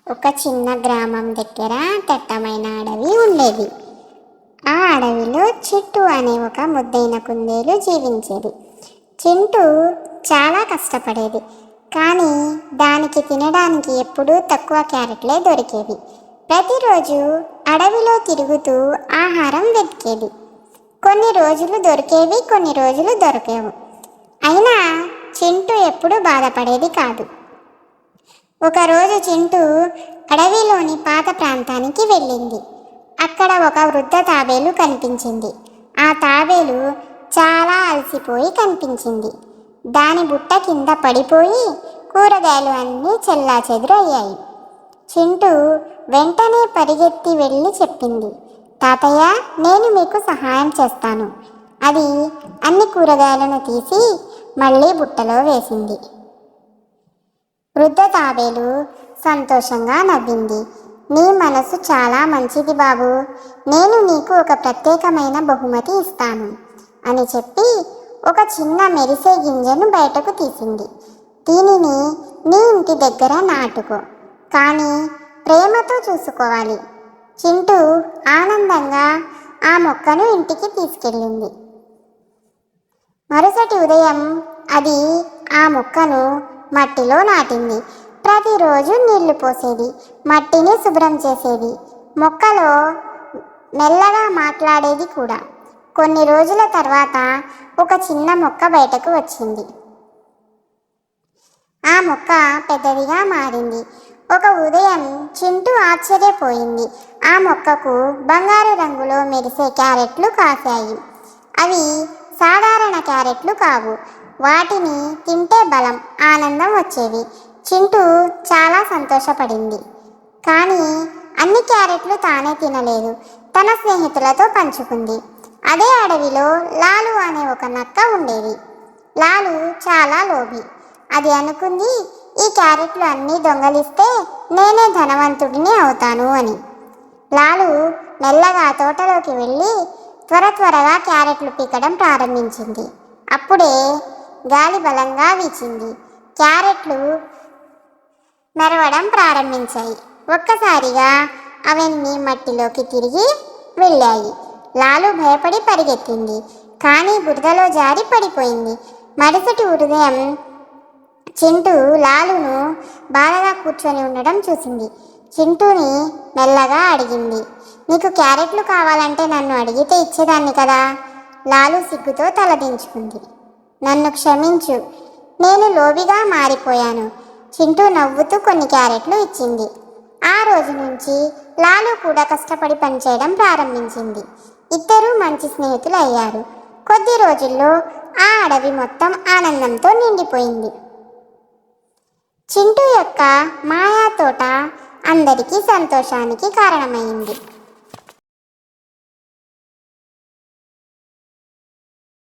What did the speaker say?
ఒక చిన్న గ్రామం దగ్గర దట్టమైన అడవి ఉండేది. ఆ అడవిలో చిట్టు అనే ఒక ముద్దైన కుందేలు జీవించేది. చింటూ చాలా కష్టపడేది, కానీ దానికి తినడానికి ఎప్పుడూ తక్కువ క్యారెట్లే దొరికేవి. ప్రతిరోజు అడవిలో తిరుగుతూ ఆహారం వెతికేది. కొన్ని రోజులు దొరికేవి, కొన్ని రోజులు దొరికేవు. అయినా చింటూ ఎప్పుడూ బాధపడేది కాదు. ఒకరోజు చింటూ అడవిలోని పాత ప్రాంతానికి వెళ్ళింది. అక్కడ ఒక వృద్ధ తాబేలు కనిపించింది. ఆ తాబేలు చాలా అలసిపోయి కనిపించింది. దాని బుట్ట కింద పడిపోయి కూరగాయలు అన్నీ చెల్లాచెదురు అయ్యాయి. చింటూ వెంటనే పరిగెత్తి వెళ్ళి చెప్పింది, తాతయ్య, నేను మీకు సహాయం చేస్తాను. అది అన్ని కూరగాయలను తీసి మళ్ళీ బుట్టలో వేసింది. వృద్ధ తాబేలు సంతోషంగా నవ్వింది. నీ మనసు చాలా మంచిది బాబు, నేను నీకు ఒక ప్రత్యేకమైన బహుమతి ఇస్తాను అని చెప్పి ఒక చిన్న మెరిసే గింజను బయటకు తీసింది. దీనిని నీ ఇంటి దగ్గర నాటుకో, కానీ ప్రేమతో చూసుకోవాలి. చింటూ ఆనందంగా ఆ మొక్కను ఇంటికి తీసుకెళ్ళింది. మరుసటి ఉదయం అది ఆ మొక్కను మట్టిలో నాటింది. ప్రతిరోజు నీళ్లు పోసేది, మట్టిని శుభ్రం చేసేది, మొక్కలో మెల్లగా మాట్లాడేది కూడా. కొన్ని రోజుల తర్వాత ఒక చిన్న మొక్క బయటకు వచ్చింది. ఆ మొక్క పెద్దదిగా మారింది. ఒక ఉదయం చింటూ ఆశ్చర్యపోయింది. ఆ మొక్కకు బంగారు రంగులో మెరిసే క్యారెట్లు కాశాయి. అవి సాధారణ క్యారెట్లు కావు. వాటిని తింటే బలం, ఆనందం వచ్చేవి. చింటూ చాలా సంతోషపడింది. కానీ అన్ని క్యారెట్లు తానే తినలేదు, తన స్నేహితులతో పంచుకుంది. అదే అడవిలో లాలు అనే ఒక నక్క ఉండేది. లాలు చాలా లోభి. అది అనుకుంది, ఈ క్యారెట్లు అన్నీ దొంగలిస్తే నేనే ధనవంతుడిని అవుతాను అని. లాలు మెల్లగా తోటలోకి వెళ్ళి త్వరగా క్యారెట్లు పీకడం ప్రారంభించింది. అప్పుడే గాలి బలంగా వీచింది. క్యారెట్లు మెరవడం ప్రారంభించాయి. ఒక్కసారిగా అవన్నీ మట్టిలోకి తిరిగి వెళ్ళాయి. లాలు భయపడి పరిగెత్తింది, కానీ బురదలో జారి పడిపోయింది. మరుసటి ఉదయం చింటూ లాలును బాధగా కూర్చొని ఉండడం చూసింది. చింటూని మెల్లగా అడిగింది, నీకు క్యారెట్లు కావాలంటే నన్ను అడిగితే ఇచ్చేదాన్ని కదా. లాలు సిగ్గుతో తలదించుకుంది. నన్ను క్షమించు, నేను లోబిగా మారిపోయాను. చింటూ నవ్వుతూ కొన్ని క్యారెట్లు ఇచ్చింది. ఆ రోజు నుంచి లాలు కూడా కష్టపడి పనిచేయడం ప్రారంభించింది. ఇద్దరూ మంచి స్నేహితులు అయ్యారు. కొద్ది రోజుల్లో ఆ అడవి మొత్తం ఆనందంతో నిండిపోయింది. చింటూ యొక్క మాయా తోట అందరికీ సంతోషానికి కారణమైంది.